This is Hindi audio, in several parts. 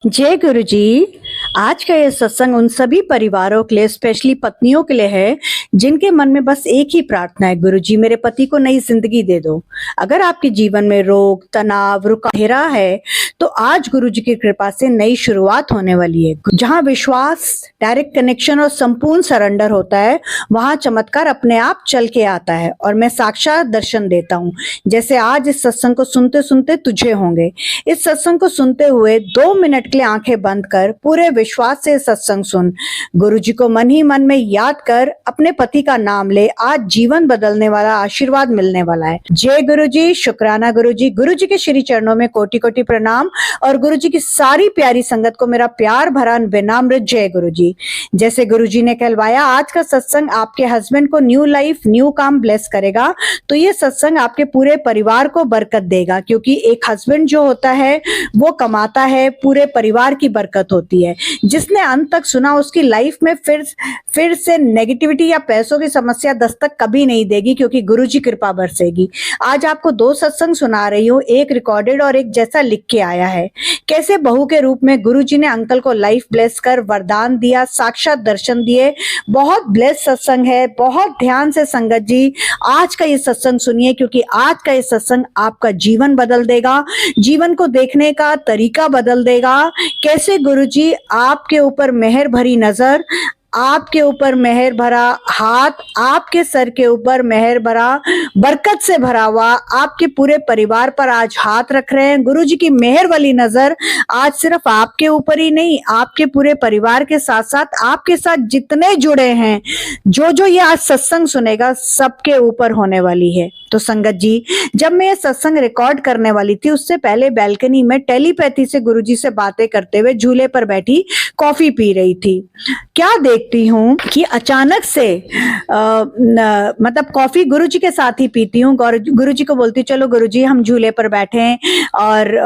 जय गुरु जी। आज का ये सत्संग उन सभी परिवारों के लिए, स्पेशली पत्नियों के लिए है जिनके मन में बस एक ही प्रार्थना है, गुरु जी मेरे पति को नई जिंदगी दे दो। अगर आपके जीवन में रोग, तनाव, रुकावट है तो आज गुरु जी की कृपा से नई शुरुआत होने वाली है। जहाँ विश्वास, डायरेक्ट कनेक्शन और संपूर्ण सरेंडर होता है, वहाँ चमत्कार अपने आप चल के आता है और मैं साक्षात दर्शन देता हूँ, जैसे आज इस सत्संग को सुनते सुनते तुझे होंगे। इस सत्संग को सुनते हुए 2 मिनट के लिए आंखें बंद कर पूरे विश्वास से सत्संग सुन। गुरु जी को मन ही मन में याद कर अपने पति का नाम ले। आज जीवन बदलने वाला आशीर्वाद मिलने वाला है। जय गुरु जी, शुक्राना गुरु जी। गुरु जी के श्री चरणों में कोटि कोटि प्रणाम और गुरु जी की सारी प्यारी संगत को मेरा प्यार भरा विनम्र जय गुरु जी। जैसे गुरु जी ने कहलवाया, आज का सत्संग आपके हस्बैंड को न्यू लाइफ, न्यू काम ब्लेस करेगा, तो ये सत्संग आपके पूरे परिवार को बरकत देगा, क्योंकि एक हस्बैंड जो होता है वो कमाता है, पूरे परिवार की बरकत होती है। जिसने अंत तक सुना उसकी लाइफ में फिर से नेगेटिविटी या पैसों की समस्या दस्तक कभी नहीं देगी, क्योंकि गुरु जी कृपा बरसेगी। आज आपको 2 सत्संग सुना रही हूँ, एक रिकॉर्डेड और एक जैसा लिख के आया है। कैसे बहू के रूप में गुरु जी ने अंकल को लाइफ ब्लेस कर वरदान दिया, साक्षात दर्शन दिए। बहुत ब्लेस सत्संग है, बहुत ध्यान से संगत जी आज का ये सत्संग सुनिए, क्योंकि आज का ये सत्संग आपका जीवन बदल देगा, जीवन को देखने का तरीका बदल देगा। कैसे गुरुजी आपके ऊपर मेहर भरी नजर, आपके ऊपर मेहर भरा हाथ, आपके सर के ऊपर मेहर भरा बरकत से भरा हुआ आपके पूरे परिवार पर आज हाथ रख रहे हैं। गुरु जी की मेहर वाली नजर आज सिर्फ आपके ऊपर ही नहीं, आपके पूरे परिवार के साथ साथ आपके साथ जितने जुड़े हैं, जो ये आज सत्संग सुनेगा, सबके ऊपर होने वाली है। तो संगत जी, जब मैं ये सत्संग रिकॉर्ड करने वाली थी, उससे पहले बैल्कनी में टेलीपैथी से गुरुजी से बातें करते हुए झूले पर बैठी कॉफी पी रही थी। क्या देखती हूँ कि अचानक से मतलब कॉफी गुरुजी के साथ ही पीती हूँ, गुरुजी को बोलती चलो गुरुजी हम झूले पर बैठे हैं और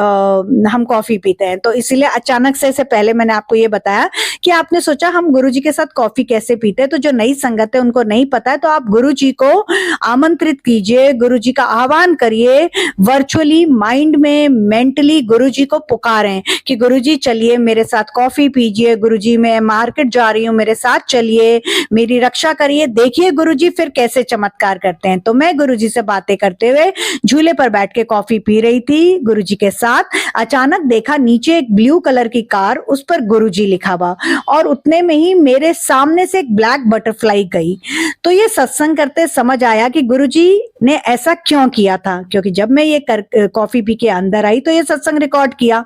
हम कॉफी पीते हैं। तो इसीलिए अचानक से पहले मैंने आपको ये बताया कि आपने सोचा हम गुरुजी के साथ कॉफी कैसे पीते हैं। तो जो नई संगत है उनको नहीं पता है, तो आप गुरुजी को आमंत्रित कीजिए, गुरुजी का आह्वान करिए, वर्चुअली माइंड में मेंटली गुरुजी को पुकारें कि गुरुजी चलिए मेरे साथ कॉफी पीजिए, गुरुजी मैं मार्केट जा रही हूँ मेरे साथ चलिए, मेरी रक्षा करिए, देखिए गुरुजी फिर कैसे चमत्कार करते हैं। तो मैं गुरुजी से बातें करते हुए झूले पर बैठ के कॉफी पी रही थी गुरुजी के साथ। अचानक देखा नीचे एक ब्लू कलर की कार, उस पर गुरुजी लिखा हुआ, और उतने में ही मेरे सामने से एक ब्लैक बटरफ्लाई गई। तो ये सत्संग करते समझ आया कि गुरुजी ने ऐसा क्यों किया था, क्योंकि जब मैं ये कॉफी पी के अंदर आई तो ये सत्संग रिकॉर्ड किया।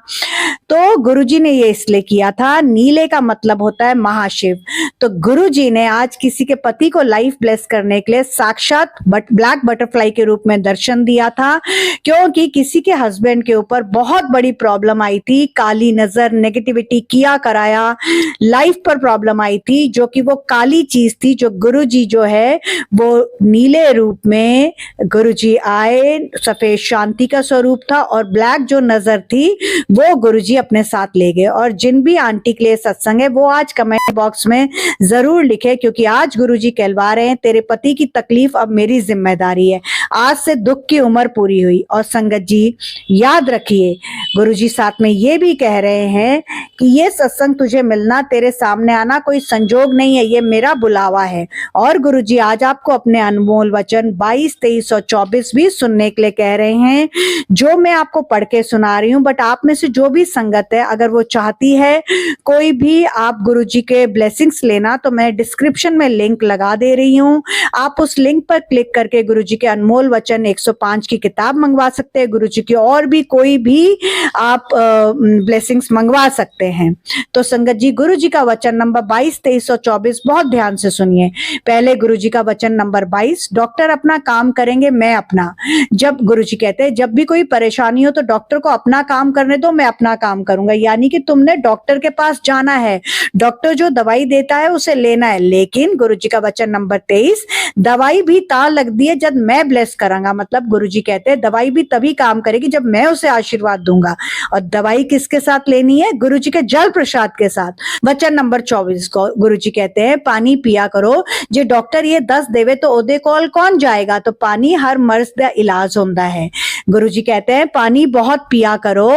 तो गुरुजी ने ये इसलिए किया था, नीले का मतलब होता है महाशिव। तो गुरुजी ने आज किसी के पति को लाइफ ब्लेस करने के लिए साक्षात ब्लैक बटरफ्लाई के रूप में दर्शन दिया था, क्योंकि किसी के हस्बैंड के ऊपर बहुत बड़ी प्रॉब्लम आई थी, काली नजर, नेगेटिविटी किया कराया, लाइफ पर प्रॉब्लम आई थी, जो कि वो काली चीज थी, जो गुरुजी जो है वो नीले रूप में गुरुजी आए, सफेद शांति का स्वरूप था, और ब्लैक जो नजर थी वो गुरुजी अपने साथ ले गए। और जिन भी आंटी के लिए सत्संग है वो आज कमेंट बॉक्स में जरूर लिखे, क्योंकि आज गुरुजी कहलवा रहे हैं तेरे पति की तकलीफ अब मेरी जिम्मेदारी है, आज से दुख की उम्र पूरी हुई। और संगत जी याद रखिए, गुरुजी साथ में ये भी कह रहे हैं कि ये सत्संग तुझे मिलना, तेरे सामने आना कोई संजोग नहीं है, ये मेरा बुलावा है। और गुरुजी आज आपको अपने अनमोल वचन 22, 23 और 24 भी सुनने के लिए कह रहे हैं, जो मैं आपको पढ़ के सुना रही हूँ। बट आप में से जो भी संगत है, अगर वो चाहती है कोई भी आप गुरुजी के ब्लेसिंग्स लेना, तो मैं डिस्क्रिप्शन में लिंक लगा दे रही हूँ, आप उस लिंक पर क्लिक करके गुरुजी के अनमोल वचन 105 की किताब मंगवा सकते हैं, गुरुजी की और भी कोई भी आप ब्लेसिंग्स मंगवा सकते हैं। तो संगत जी, गुरुजी का वचन नंबर 22, 23 और 24 बहुत ध्यान से सुनिए। पहले गुरुजी का वचन नंबर 22, डॉक्टर अपना काम करेंगे, मैं अपना। जब गुरुजी कहते हैं जब भी कोई परेशानी हो तो डॉक्टर को अपना काम करने दो, मैं अपना काम करूंगा, यानी कि तुमने डॉक्टर के पास जाना है, डॉक्टर जो दवाई देता है उसे लेना है। लेकिन गुरुजी का वचन नंबर 23, दवाई भी ता लग दी है जब मैं ब्लेस करांगा, मतलब गुरुजी कहते हैं दवाई भी तभी काम करेगी जब मैं उसे आशीर्वाद दूंगा। और दवाई किसके साथ लेनी है? गुरुजी के जल प्रसाद के साथ। वचन नंबर 24 को गुरुजी कहते हैं पानी पिया करो, जे डॉक्टर ये 10 देवे तो ओदे कोल कौन जाएगा, तो पानी हर मर्ज दा इलाज होता है। गुरुजी कहते हैं पानी बहुत पिया करो,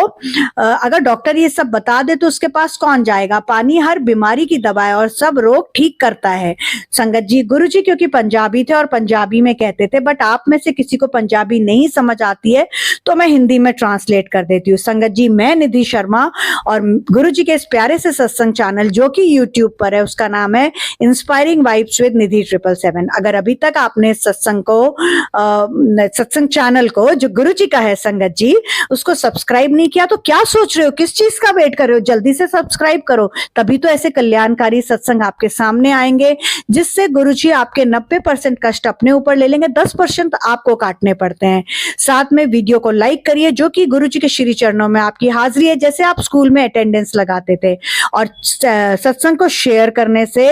अगर डॉक्टर ये सब बता दे तो उसके पास कौन जाएगा, पानी हर बीमारी की दवा है और सब रोग ठीक करता है। संगत जी, गुरुजी क्योंकि पंजाबी थे और पंजाबी में कहते थे, बट आप में से किसी को पंजाबी नहीं समझ आती है तो मैं हिंदी में ट्रांसलेट कर देती हूँ। संगत जी, मैं निधि शर्मा और गुरुजी के इस प्यारे से सत्संग चैनल जो कि यूट्यूब पर है उसका नाम है इंस्पायरिंग वाइब्स विद निधि 777। अगर अभी तक आपने सत्संग चैनल को जो गुरुजी का है संगत जी उसको सब्सक्राइब नहीं किया तो क्या सोच रहे हो, किस चीज का वेट कर रहे हो? जल्दी से सब्सक्राइब करो, तभी तो ऐसे कल्याणकारी सत्संग आपके सामने आएंगे जिससे गुरुजी आपके 90% कष्ट अपने ऊपर ले लेंगे, 10% आपको काटने पड़ते हैं। साथ में वीडियो को लाइक करिए जो कि गुरुजी के श्री चरणों में आपकी हाजिरी है, जैसे आप स्कूल में अटेंडेंस लगाते थे। और सत्संग को शेयर करने से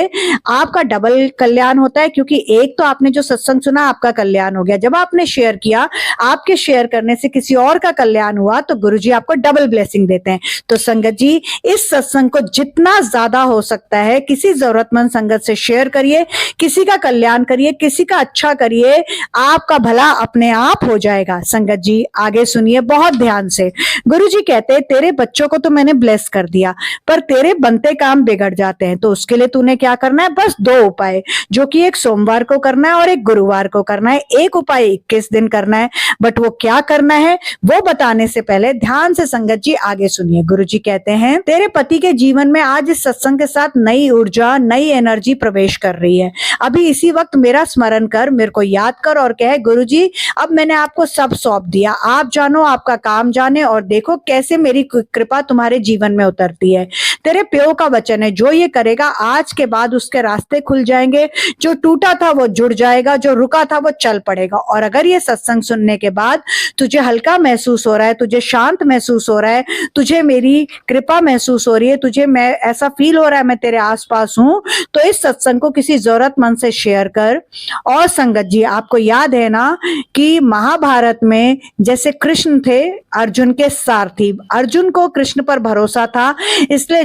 आपका डबल कल्याण होता है, क्योंकि एक तो आपने जो सत्संग सुना आपका कल्याण हो गया, जब आपने शेयर किया आपके शेयर करने से किसी और का कल्याण हुआ तो गुरुजी आपको डबल ब्लेसिंग देते हैं। तो संगत जी, इस सत्संग को जितना ज्यादा हो सकता है किसी जरूरतमंद संगत से शेयर करिए, किसी का कल्याण करिए, किसी का अच्छा करिए, आपका भला अपने आप हो जाएगा। संगत जी, आगे सुनिए बहुत ध्यान से। गुरुजी कहते हैं तेरे बच्चों को तो मैंने ब्लेस कर दिया पर तेरे बनते काम बिगड़ जाते हैं, तो उसके लिए तूने क्या करना है? बस 2 उपाय, जो कि एक सोमवार को करना है और एक गुरुवार को करना है। एक उपाय 21 दिन करना है, बट वो क्या करना है वो बताने से पहले ध्यान से संगत जी आगे सुनिए। गुरुजी कहते हैं तेरे पति के जीवन में आज इस सत्संग के साथ नई ऊर्जा, नई एनर्जी प्रवेश कर रही है। अभी इसी वक्त मेरा स्मरण कर, मेरे को याद कर और कहे गुरुजी अब मैंने आपको सब सौंप दिया, आप जानो, आपका काम जाने और देखो कैसे मेरी कृपा तुम्हारे जीवन में उतरती है। तेरे प्यो का वचन है जो ये करेगा आज के बाद उसके रास्ते खुल जाएंगे, जो टूटा था वो जुड़ जाएगा, जो रुका था वो चल पड़ेगा। और अगर ये सत्संग सुनने के बाद तुझे हल्का महसूस हो रहा है, तुझे शांत महसूस हो रहा है, तुझे मेरी कृपा महसूस हो रही है, तुझे मैं ऐसा फील हो रहा है मैं तेरे आसपास हूं, तो इस सत्संग को किसी जरूरतमंद से शेयर कर। और संगत जी, आपको याद है ना कि महाभारत में जैसे कृष्ण थे अर्जुन के सारथी, अर्जुन को कृष्ण पर भरोसा था, इसलिए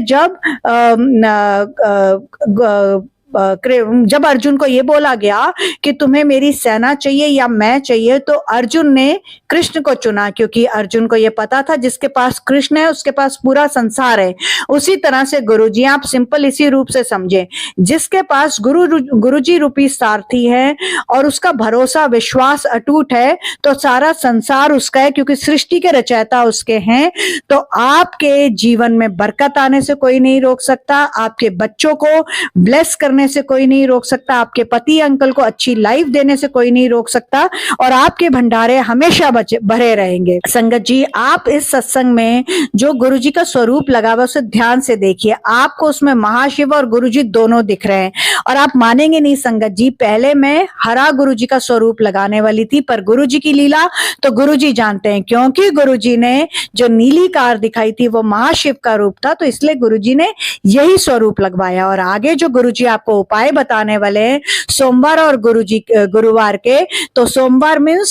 जब अर्जुन को ये बोला गया कि तुम्हें मेरी सेना चाहिए या मैं चाहिए, तो अर्जुन ने कृष्ण को चुना, क्योंकि अर्जुन को ये पता था जिसके पास कृष्ण है उसके पास पूरा संसार है। उसी तरह से गुरुजी, आप सिंपल इसी रूप से समझे, जिसके पास गुरुजी रूपी सारथी है और उसका भरोसा विश्वास अटूट है तो सारा संसार उसका है, क्योंकि सृष्टि के रचयिता उसके हैं। तो आपके जीवन में बरकत आने से कोई नहीं रोक सकता, आपके बच्चों को ब्लेस करने से कोई नहीं रोक सकता, आपके पति अंकल को अच्छी लाइफ देने से कोई नहीं रोक सकता, और आपके भंडारे हमेशा भरे रहेंगे। संगत जी, आप इस सत्संग में जो गुरुजी का स्वरूप लगा हुआ उसे ध्यान से देखिए, आपको उसमें महाशिव और गुरुजी दोनों दिख रहे हैं। और आप मानेंगे नहीं संगत जी, पहले मैं हरा गुरुजी का स्वरूप लगाने वाली थी, पर गुरुजी की लीला तो गुरुजी जानते हैं, क्योंकि गुरुजी ने जो नीली कार दिखाई थी वो महाशिव का रूप था, तो इसलिए गुरुजी ने यही स्वरूप लगवाया। और आगे जो गुरुजी आपको उपाय बताने वाले हैं सोमवार और गुरुवार के, तो सोमवार मीन्स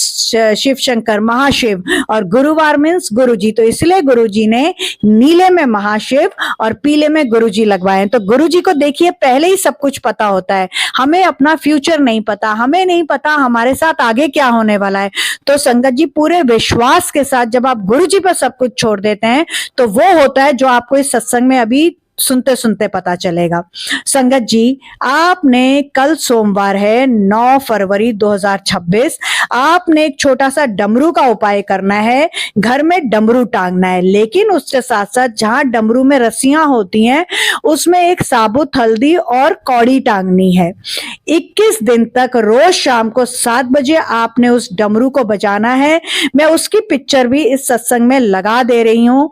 शिव शंकर महाशिव और गुरुवार मीन्स गुरुजी, तो इसलिए गुरुजी ने नीले में महाशिव और पीले में गुरुजी लगवाए। तो गुरुजी को देखिए पहले ही सब कुछ पता होता है, हमें अपना फ्यूचर नहीं पता, हमें नहीं पता हमारे साथ आगे क्या होने वाला है। तो संगत जी, पूरे विश्वास के साथ जब आप गुरुजी पर सब कुछ छोड़ देते हैं तो वो होता है जो आपको इस सत्संग में अभी सुनते सुनते पता चलेगा। संगत जी, आपने कल सोमवार है 9 फरवरी 2026, आपने एक छोटा सा डमरू का उपाय करना है, घर में डमरू टांगना है, लेकिन उसके साथ साथ जहां डमरू में रस्सियां होती हैं उसमें एक साबुत हल्दी और कौड़ी टांगनी है। 21 दिन तक रोज शाम को 7 बजे आपने उस डमरू को बजाना है। मैं उसकी पिक्चर भी इस सत्संग में लगा दे रही हूं।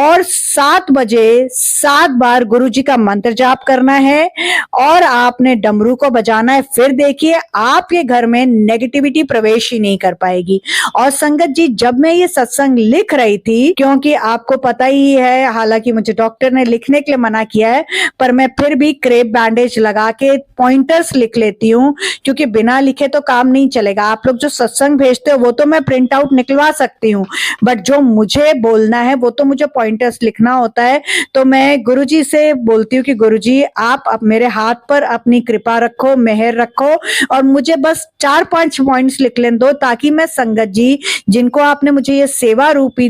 और 7 बजे 7 बार गुरुजी का मंत्र जाप करना है और आपने डमरू को बजाना है। फिर देखिए आपके घर में नेगेटिविटी प्रवेश ही नहीं कर पाएगी। और संगत जी, जब मैं ये सत्संग लिख रही थी, क्योंकि आपको पता ही है, हालांकि मुझे डॉक्टर ने लिखने के लिए मना किया है, पर मैं फिर भी क्रेप बैंडेज लगा के पॉइंटर्स लिख लेती हूँ, क्योंकि बिना लिखे तो काम नहीं चलेगा। आप लोग जो सत्संग भेजते हो वो तो मैं प्रिंट आउट निकलवा सकती हूँ, बट जो मुझे बोलना है वो तो मुझे पॉइंटर्स लिखना होता है। तो मैं गुरुजी से बोलती हूँ कि गुरुजी आप अब मेरे हाथ पर अपनी कृपा रखो, मेहर रखो, और मुझे बस 4-5 पॉइंट्स लिख लें दो, ताकि मैं संगत जी, जिनको आपने मुझे ये सेवा रूपी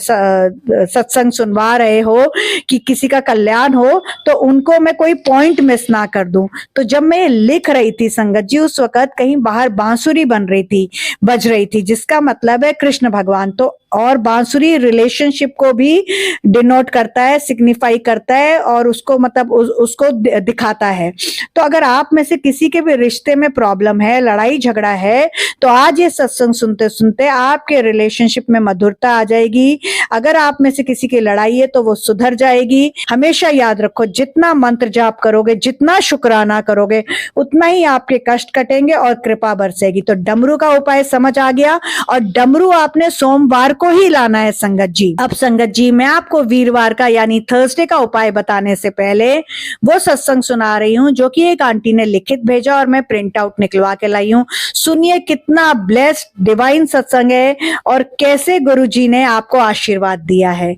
सत्संग सुनवा रहे हो कि किसी का कल्याण हो, तो उनको मैं कोई पॉइंट मिस ना कर दूं। तो जब मैं लिख रही थी संगत जी, उस वक्त कहीं बाहर बांसुरी बज रही थी, जिसका मतलब है कृष्ण भगवान। तो और बांसुरी रिलेशनशिप को भी डिनोट करता है, सिग्निफाई करता है, और उसको मतलब उसको दिखाता है। तो अगर आप में से किसी के भी रिश्ते में प्रॉब्लम है, लड़ाई झगड़ा है, तो आज ये सत्संग सुनते सुनते आपके रिलेशनशिप में मधुरता आ जाएगी। अगर आप में से किसी की लड़ाई है तो वो सुधर जाएगी। हमेशा याद रखो, जितना मंत्र जाप करोगे, जितना शुक्राना करोगे, उतना ही आपके कष्ट कटेंगे और कृपा बरसेगी। तो डमरू का उपाय समझ आ गया, और डमरू आपने सोमवार को ही लाना है संगत जी। अब संगत जी, मैं आपको वीरवार का यानी थर्सडे का उपाय बताने से पहले वो सत्संग सुना रही हूँ जो कि एक आंटी ने लिखित भेजा और मैं प्रिंट आउट निकलवा के लाई हूँ। सुनिए कितना ब्लेस्ड डिवाइन सत्संग है और कैसे गुरुजी ने आपको आशीर्वाद दिया है।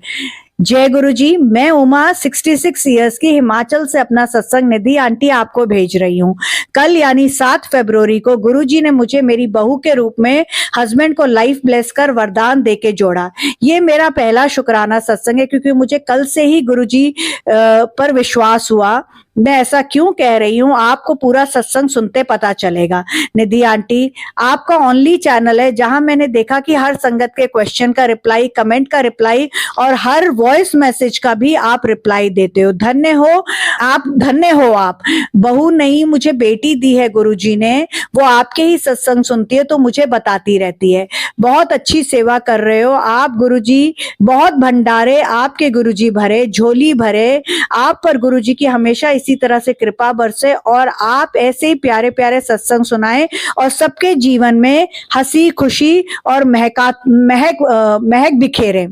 जय गुरु जी, मैं उमा 66 इयर्स की हिमाचल से अपना सत्संग निधि आंटी आपको भेज रही हूँ। कल यानी 7 फरवरी को गुरु जी ने मुझे मेरी बहू के रूप में हस्बैंड को लाइफ ब्लेस कर वरदान देके जोड़ा। ये मेरा पहला शुक्राना सत्संग है, क्योंकि मुझे कल से ही गुरु जी पर विश्वास हुआ। मैं ऐसा क्यों कह रही हूँ, आपको पूरा सत्संग सुनते पता चलेगा। निधि आंटी, आपका ओनली चैनल है जहां मैंने देखा कि हर संगत के क्वेश्चन का रिप्लाई, कमेंट का रिप्लाई और हर वॉइस मैसेज का भी आप रिप्लाई देते हो। धन्य हो आप, धन्य हो आप। बहू नहीं, मुझे बेटी दी है गुरुजी ने, वो आपके ही सत्संग सुनती है तो मुझे बताती रहती है। बहुत अच्छी सेवा कर रहे हो आप गुरुजी, बहुत भंडारे आपके गुरुजी भरे, झोली भरे। आप पर गुरुजी की हमेशा इसी तरह से कृपा बरसे और आप ऐसे ही प्यारे प्यारे सत्संग सुनाएं और सबके जीवन में हंसी खुशी और महक बिखेरे।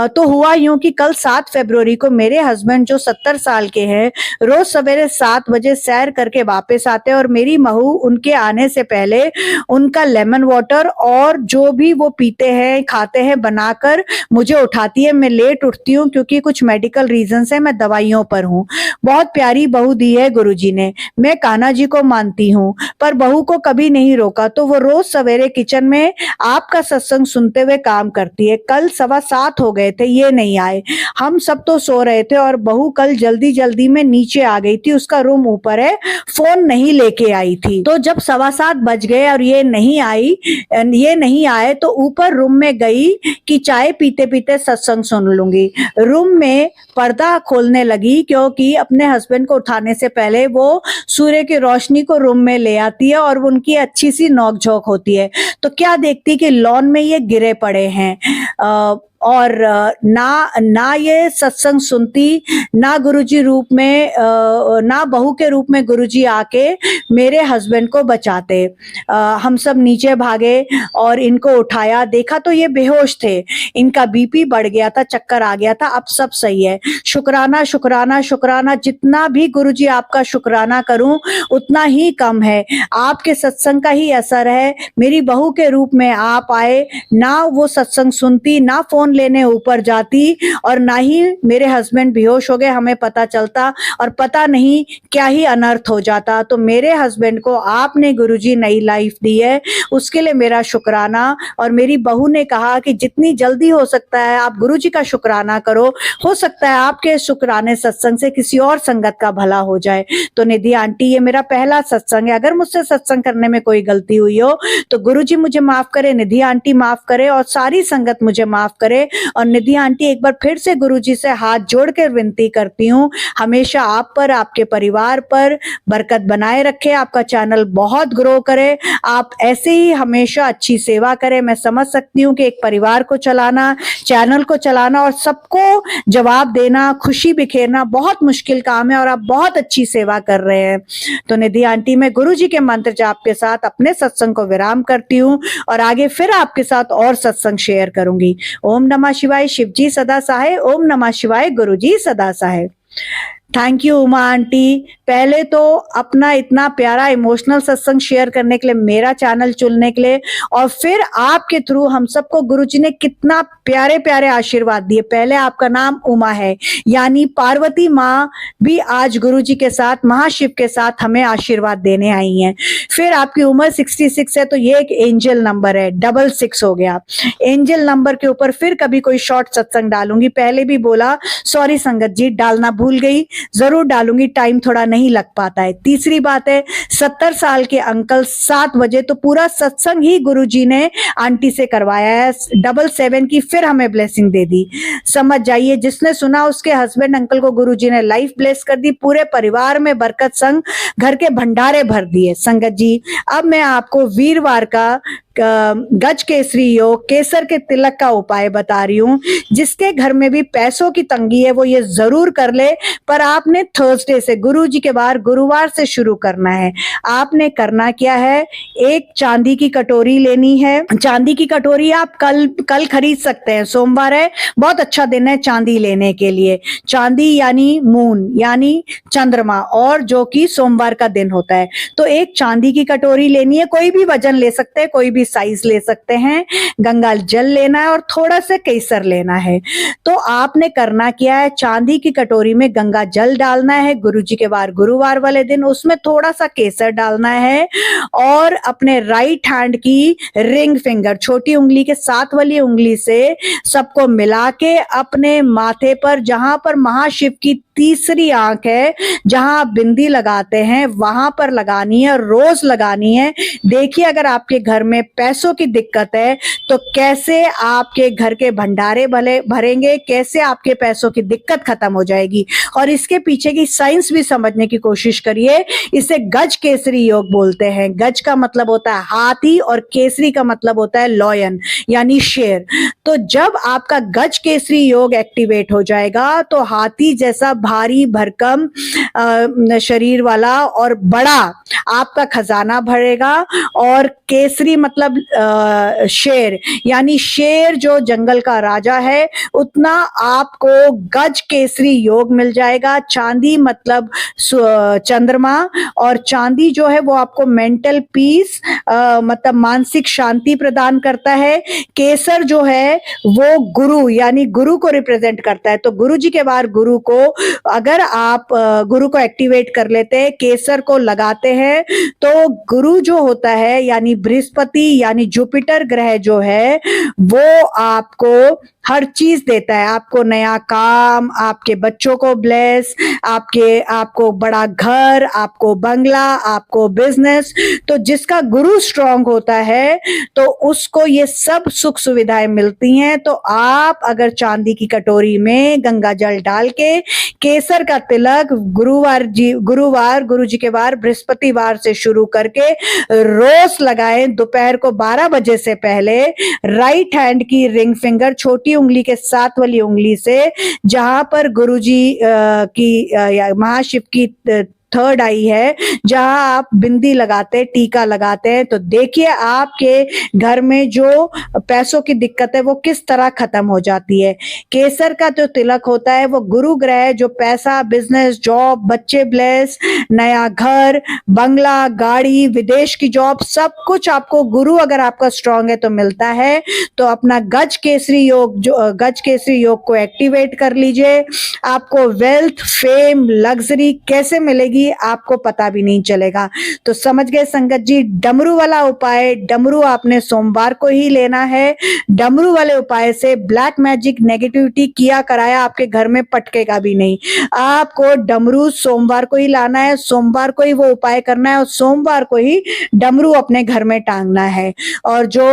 तो हुआ यूं कि कल 7 फरवरी को मेरे हस्बैंड जो 70 साल के हैं, रोज सवेरे 7 बजे सैर करके वापस आते और मेरी बहू उनके आने से पहले उनका लेमन वाटर और जो भी वो पीते हैं खाते हैं बनाकर मुझे उठाती है। मैं लेट उठती हूँ क्योंकि कुछ मेडिकल रीजन से मैं दवाइयों पर हूँ। बहुत प्यारी बहू दी है गुरुजी ने। मैं कान्हा जी को मानती हूँ, पर बहू को कभी नहीं रोका, तो वो रोज सवेरे किचन में आपका सत्संग सुनते हुए काम करती है। कल 7:15 हो गए थे, ये नहीं आए। हम सब तो सो रहे थे और बहू कल जल्दी जल्दी में नीचे आ गई थी, उसका रूम ऊपर है, फोन नहीं लेके आई थी। तो जब 7:15 बज गए और ये नहीं आए तो ऊपर रूम में गई कि चाय पीते पीते सत्संग सुन लूंगी। रूम में पर्दा खोलने लगी क्योंकि अपने हस्बैंड को उठाने से पहले वो सूर्य की रोशनी को रूम में ले आती है और उनकी अच्छी सी नोक-झोंक होती है। तो क्या देखती कि लॉन में ये गिरे पड़े हैं और ना ये सत्संग सुनती, ना गुरुजी रूप में, ना बहू के रूप में गुरुजी आके मेरे हस्बैंड को बचाते। हम सब नीचे भागे और इनको उठाया, देखा तो ये बेहोश थे, इनका बीपी बढ़ गया था, चक्कर आ गया था। अब सब सही है। शुक्राना शुक्राना शुक्राना, जितना भी गुरुजी आपका शुक्राना करूं उतना ही कम है। आपके सत्संग का ही असर है। मेरी बहू के रूप में आप आए, ना वो सत्संग सुनती, ना फोन लेने ऊपर जाती और ना ही मेरे हस्बैंड बेहोश हो गए हमें पता चलता और पता नहीं क्या ही अनर्थ हो जाता। तो मेरे हस्बैंड को आपने गुरुजी नई लाइफ दी है, उसके लिए मेरा शुक्राना। और मेरी बहू ने कहा कि जितनी जल्दी हो सकता है आप गुरुजी का शुक्राना करो, हो सकता है आपके शुक्राने सत्संग से किसी और संगत का भला हो जाए। तो निधि आंटी, ये मेरा पहला सत्संग है, अगर मुझसे सत्संग करने में कोई गलती हुई हो तो गुरुजी मुझे माफ करे, निधि आंटी माफ करे और सारी संगत मुझे माफ करे। करे। और निधि आंटी एक बार फिर से गुरुजी से हाथ जोड़ कर विनती करती हूँ, हमेशा आप पर, आपके परिवार पर बरकत बनाए रखे, आपका चैनल बहुत ग्रो करे, आप ऐसे ही हमेशा अच्छी सेवा करें। मैं समझ सकती हूँ कि एक परिवार को चलाना, चैनल को चलाना और सबको जवाब देना, खुशी बिखेरना बहुत मुश्किल काम है और आप बहुत अच्छी सेवा कर रहे हैं। तो निधि आंटी, मैं गुरुजी के मंत्र जाप के साथ अपने सत्संग को विराम करती हूँ और आगे फिर आपके साथ और सत्संग शेयर करूंगी। ओम नमः शिवाय, शिव जी सदा सहाय। ओम नमः शिवाय, गुरुजी सदा सहाय। थैंक यू उमा आंटी, पहले तो अपना इतना प्यारा इमोशनल सत्संग शेयर करने के लिए, मेरा चैनल चुनने के लिए, और फिर आपके थ्रू हम सबको गुरुजी ने कितना प्यारे प्यारे आशीर्वाद दिए। पहले आपका नाम उमा है, यानी पार्वती माँ भी आज गुरुजी के साथ, महाशिव के साथ हमें आशीर्वाद देने आई हैं। फिर आपकी उम्र 66 है, तो ये एक एंजल नंबर है, 66 हो गया। एंजल नंबर के ऊपर फिर कभी कोई शॉर्ट सत्संग डालूंगी, पहले भी बोला, सॉरी संगत जी, डालना भूल गई, जरूर डालूंगी, टाइम थोड़ा नहीं लग पाता है। तीसरी बात है, 70 साल के अंकल 7 बजे, तो पूरा सत्संग ही गुरुजी ने आंटी से करवाया है, 77 की फिर हमें ब्लेसिंग दे दी। समझ जाइए, जिसने सुना उसके हस्बैंड अंकल को गुरुजी ने लाइफ ब्लेस कर दी, पूरे परिवार में बरकत संग घर के भंडारे भर दिए। संगत जी, अब मैं आपको वीरवार का गज केसरी योग, केसर के तिलक का उपाय बता रही हूँ। जिसके घर में भी पैसों की तंगी है वो ये जरूर कर ले, पर आपने थर्सडे से, गुरुजी के बार गुरुवार से शुरू करना है। आपने करना क्या है, एक चांदी की कटोरी लेनी है। चांदी की कटोरी आप कल खरीद सकते हैं, सोमवार है, बहुत अच्छा दिन है चांदी लेने के लिए। चांदी यानी मून, यानी चंद्रमा, और जो कि सोमवार का दिन होता है। तो एक चांदी की कटोरी लेनी है, कोई भी वजन ले सकते हैं, कोई भी साइज ले सकते हैं। गंगा जल लेना है और थोड़ा सा केसर लेना है। तो आपने करना क्या है, चांदी की कटोरी में गंगा जल डालना है गुरुजी के बार गुरुवार वाले दिन, उसमें थोड़ा सा केसर डालना है और अपने राइट हैंड की रिंग फिंगर, छोटी उंगली के साथ वाली उंगली से सबको मिला के अपने माथे पर, जहां पर महाशिव की तीसरी आंख है, जहां आप बिंदी लगाते हैं वहां पर लगानी है और रोज लगानी है। देखिए, अगर आपके घर में पैसों की दिक्कत है तो कैसे आपके घर के भंडारे भरेंगे, कैसे आपके पैसों की दिक्कत खत्म हो जाएगी। और इसके पीछे की साइंस भी समझने की कोशिश करिए। इसे गज केसरी योग बोलते हैं। गज का मतलब होता है हाथी और केसरी का मतलब होता है लॉयन, यानी शेर। तो जब आपका गज केसरी योग एक्टिवेट हो जाएगा तो हाथी जैसा भारी भरकम शरीर वाला और बड़ा आपका खजाना भरेगा। और केसरी मतलब शेर, यानी शेर जो जंगल का राजा है, उतना आपको गज केसरी योग मिल जाएगा। चांदी मतलब चंद्रमा, और चांदी जो है वो आपको मेंटल पीस मतलब मानसिक शांति प्रदान करता है। केसर जो है वो गुरु, यानी गुरु को रिप्रेजेंट करता है। तो गुरु जी के बार गुरु को, अगर आप गुरु को एक्टिवेट कर लेते हैं, केसर को लगाते हैं, तो गुरु जो होता है यानी बृहस्पति यानी जुपिटर ग्रह जो है वो आपको हर चीज देता है। आपको नया काम, आपके बच्चों को ब्लेस, आपको बड़ा घर, आपको बंगला, आपको बिजनेस। तो जिसका गुरु स्ट्रांग होता है तो उसको ये सब सुख सुविधाएं मिलती हैं। तो आप अगर चांदी की कटोरी में गंगा जल डाल के केसर का तिलक गुरुवार गुरु जी के बार बृहस्पतिवार से शुरू करके रोज लगाएं, दोपहर को 12 बजे से पहले राइट हैंड की रिंग फिंगर, छोटी उंगली के साथ वाली उंगली से, जहां पर गुरुजी की महाशिव की थर्ड आई है, जहां आप बिंदी लगाते, टीका लगाते हैं, तो देखिए आपके घर में जो पैसों की दिक्कत है वो किस तरह खत्म हो जाती है। केसर का जो तिलक होता है वो गुरु ग्रह जो पैसा, बिजनेस, जॉब, बच्चे ब्लेस, नया घर, बंगला, गाड़ी, विदेश की जॉब, सब कुछ आपको गुरु अगर आपका स्ट्रांग है तो मिलता है। तो अपना गज केसरी योग को एक्टिवेट कर लीजिए। आपको वेल्थ, फेम, लग्जरी कैसे मिलेगी जाएगी, आपको पता भी नहीं चलेगा। तो समझ गए संगत जी, डमरू वाला उपाय, डमरू आपने सोमवार को ही लेना है। डमरू वाले उपाय से ब्लैक मैजिक नेगेटिविटी किया कराया आपके घर में पटकेगा भी नहीं। आपको डमरू सोमवार को ही लाना है, सोमवार को ही वो उपाय करना है और सोमवार को ही डमरू अपने घर में टांगना है। और जो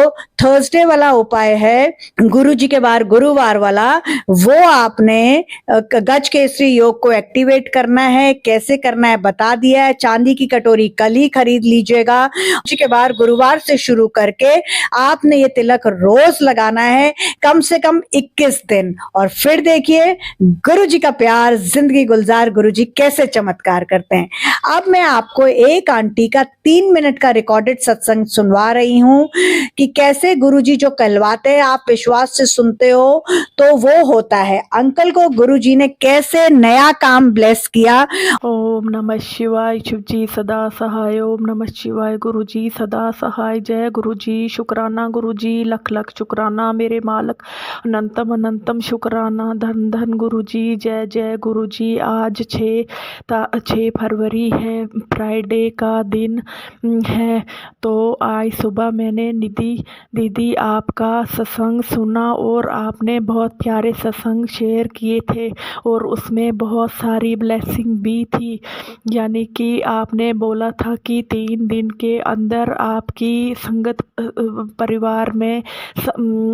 थर्सडे वाला उपाय है गुरु जी के बार गुरुवार वाला, वो आपने गज केसरी योग को एक्टिवेट करना है। कैसे करना है बता दिया है। चांदी की कटोरी कल ही खरीद लीजिएगा। जी के बार गुरुवार से शुरू करके आपने ये तिलक रोज लगाना है, कम से कम 21 दिन। और फिर देखिए गुरु जी का प्यार, जिंदगी गुलजार गुरु जी कैसे चमत्कार करते हैं। अब मैं आपको एक आंटी का 3 मिनट का रिकॉर्डेड सत्संग सुनवा रही हूँ कि कैसे गुरु जी जो कहलवाते हैं आप विश्वास से सुनते हो तो वो होता है। अंकल को गुरु जी ने कैसे नया काम ब्लेस किया। ओम नमः शिवाय, शिव जी सदा सहाय। ओम नमः शिवाय, गुरु जी सदा सहाय। जय गुरु जी, शुक्राना गुरु जी, लख लख शुक्राना मेरे मालक, अनंतम अनंतम शुक्राना, धन धन गुरु जी। जय जय गुरु जी। आज 6 फरवरी है, फ्राइडे का दिन है। तो आज सुबह मैंने निधि दीदी आपका सत्संग सुना और आपने बहुत प्यारे सत्संग शेयर किए थे और उसमें बहुत सारी ब्लेसिंग भी थी। यानी कि आपने बोला था कि 3 दिन के अंदर आपकी संगत परिवार में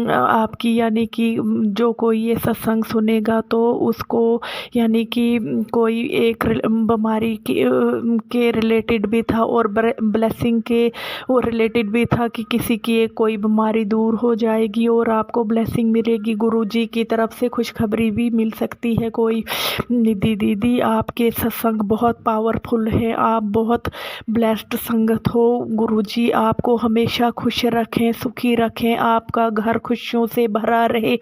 आपकी यानी कि जो कोई ये सत्संग सुनेगा तो उसको यानी कि कोई एक बीमारी के रिलेटेड भी था और ब्लेसिंग के वो रिलेटेड भी था कि किसी की एक कोई बीमारी दूर हो जाएगी और आपको ब्लेसिंग मिलेगी। गुरुजी की तरफ से खुशखबरी भी मिल सकती है कोई। निधि दीदी आपके सत्संग बहुत पावरफुल है, आप बहुत ब्लेस्ड संगत हो। गुरुजी आपको हमेशा खुश रखें, सुखी रखें, आपका घर खुशियों से भरा रहे।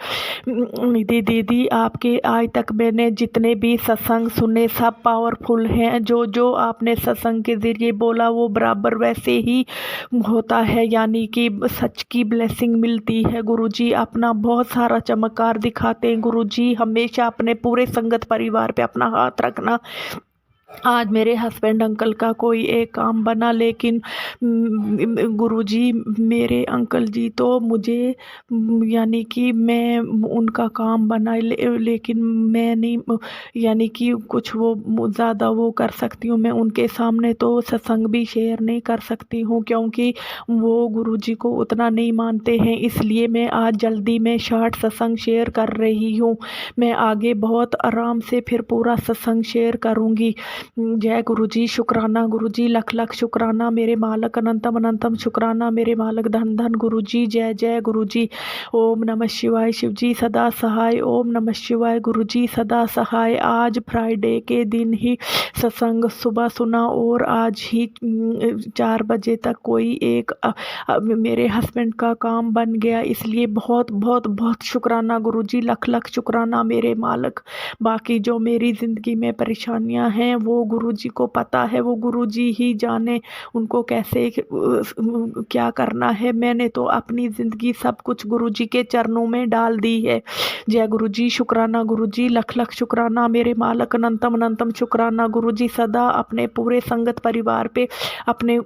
निधि दीदी आपके आज तक मैंने जितने भी सत्संग सुने सब पावरफुल हैं। जो जो आपने सत्संग के जरिए बोला वो बराबर वैसे ही होता है, यानी कि सच की ब्लेसिंग मिलती है। गुरुजी अपना बहुत सारा चमत्कार दिखाते हैं। गुरुजी हमेशा अपने पूरे संगत परिवार पे अपना हाथ रखना। आज मेरे हस्बैंड अंकल का कोई एक काम बना, लेकिन गुरुजी मेरे अंकल जी तो मुझे यानी कि मैं उनका काम बना लेकिन मैं नहीं यानी कि कुछ वो ज़्यादा वो कर सकती हूँ। मैं उनके सामने तो सत्संग भी शेयर नहीं कर सकती हूँ क्योंकि वो गुरुजी को उतना नहीं मानते हैं। इसलिए मैं आज जल्दी में शॉर्ट सत्संग शेयर कर रही हूँ। मैं आगे बहुत आराम से फिर पूरा सत्संग शेयर करूँगी। जय गुरुजी, शुक्राना गुरुजी, लख लख शुक्राना मेरे मालक, अनंतम अनंतम शुक्राना मेरे मालक, धन धन गुरुजी। जय जय गुरुजी। ओम नमः शिवाय, शिव जी सदा सहाय। ओम नमः शिवाय, गुरुजी सदा सहाय। आज फ्राइडे के दिन ही सत्संग सुबह सुना और आज ही 4 बजे तक कोई एक मेरे हस्बैंड का काम बन गया। इसलिए बहुत बहुत बहुत शुक्राना गुरुजी, लख लख शुक्राना मेरे मालक। बाकी जो मेरी ज़िंदगी में परेशानियां हैं वो गुरुजी को पता है, वो गुरुजी ही जाने उनको कैसे क्या करना है। मैंने तो अपनी ज़िंदगी सब कुछ गुरुजी के चरणों में डाल दी है। जय गुरुजी, शुक्राना गुरुजी, लख लख शुक्राना मेरे मालक, अनंतम अनंतम शुक्राना गुरुजी। सदा अपने पूरे संगत परिवार पे अपने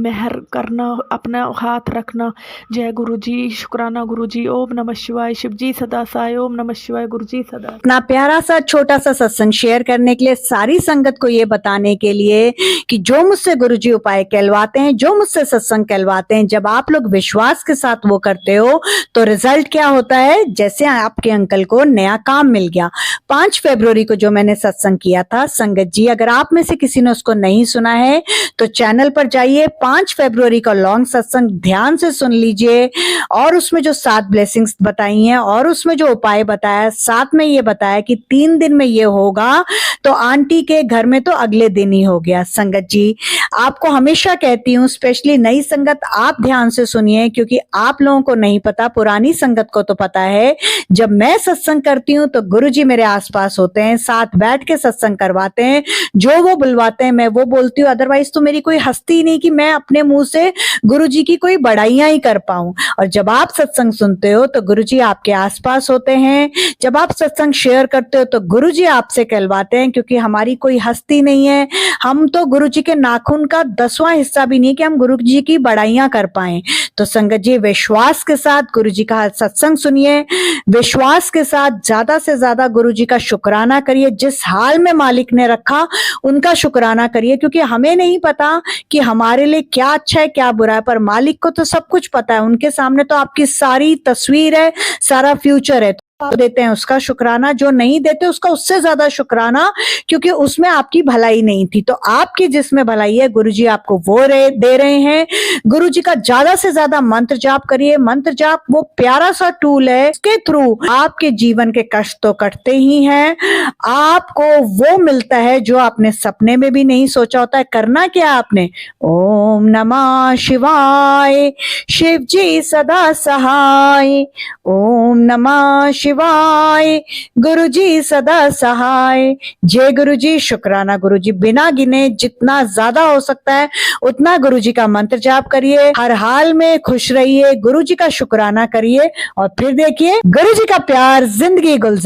मेहर करना, अपना हाथ रखना। जय गुरुजी, शुक्राना गुरुजी। ओम नमः शिवाय, शिव जी सदा साय। ओम नमः शिवाय, गुरुजी सदा। इतना प्यारा सा छोटा सा सत्संग शेयर करने के लिए, सारी संगत को ये बताने के लिए कि जो मुझसे गुरुजी उपाय कहलवाते हैं, जो मुझसे सत्संग कहलवाते हैं, जब आप लोग विश्वास के साथ वो करते हो तो रिजल्ट क्या होता है। जैसे आपके अंकल को नया काम मिल गया। 5 फरवरी को जो मैंने सत्संग किया था, संगत जी अगर आप में से किसी ने उसको नहीं सुना है तो चैनल पर जाइए। 5 फरवरी का लॉन्ग सत्संग ध्यान से सुन लीजिए और उसमें जो 7 ब्लेसिंग्स बताई हैं और उसमें जो उपाय बताया, साथ में ये बताया कि 3 दिन में ये होगा। तो आंटी के घर में तो अगले दिन ही हो गया। संगत जी आपको हमेशा कहती हूँ, स्पेशली नई संगत आप ध्यान से सुनिए क्योंकि आप लोगों को नहीं पता, पुरानी संगत को तो पता है। जब मैं सत्संग करती हूँ तो गुरुजी मेरे आसपास होते हैं, साथ बैठ के सत्संग करवाते हैं। जो वो बुलवाते हैं मैं वो बोलती हूँ, अदरवाइज तो मेरी कोई हस्ती नहीं कि मैं अपने मुंह से गुरुजी की कोई बड़ाइयां ही कर पाऊं। और जब आप सत्संग सुनते हो तो गुरुजी आपके आसपास होते हैं। जब आप सत्संग शेयर करते हो तो गुरुजी आपसे कहलवाते हैं क्योंकि हमारी कोई हस्ती नहीं है, हम तो गुरु जी के नाखून का 10वां हिस्सा भी नहीं कि हम गुरु जी की बड़ाइयां कर पाए। तो संगत जी, विश्वास के साथ गुरु जी का सत्संग सुनिए, विश्वास के साथ ज्यादा से ज्यादा गुरु जी का शुक्राना करिए, जिस हाल में मालिक ने रखा उनका शुक्राना करिए, क्योंकि हमें नहीं पता कि हमारे लिए क्या अच्छा है क्या बुरा है, पर मालिक को तो सब कुछ पता है। उनके सामने तो आपकी सारी तस्वीर है, सारा फ्यूचर है। तो देते हैं उसका शुक्राना, जो नहीं देते उसका उससे ज्यादा शुक्राना, क्योंकि उसमें आपकी भलाई नहीं थी। तो आपकी जिसमें भलाई है गुरुजी आपको वो दे रहे हैं। गुरुजी का ज्यादा से ज्यादा मंत्र जाप करिए। मंत्र जाप वो प्यारा सा टूल है, इसके थ्रू आपके जीवन के कष्ट तो कटते ही हैं, आपको वो मिलता है जो आपने सपने में भी नहीं सोचा होता है। करना क्या आपने? ओम नमः शिवाय, शिव जी सदा सहाय। ओम नमः शिवाय, गुरु जी सदा सहाय। जय गुरु जी। शुक्राना गुरु जी। बिना गिने जितना ज्यादा हो सकता है उतना गुरु जी का मंत्र जाप करिए। हर हाल में खुश रहिए, गुरु जी का शुक्राना करिए, और फिर देखिए गुरु जी का प्यार जिंदगी गुलजार।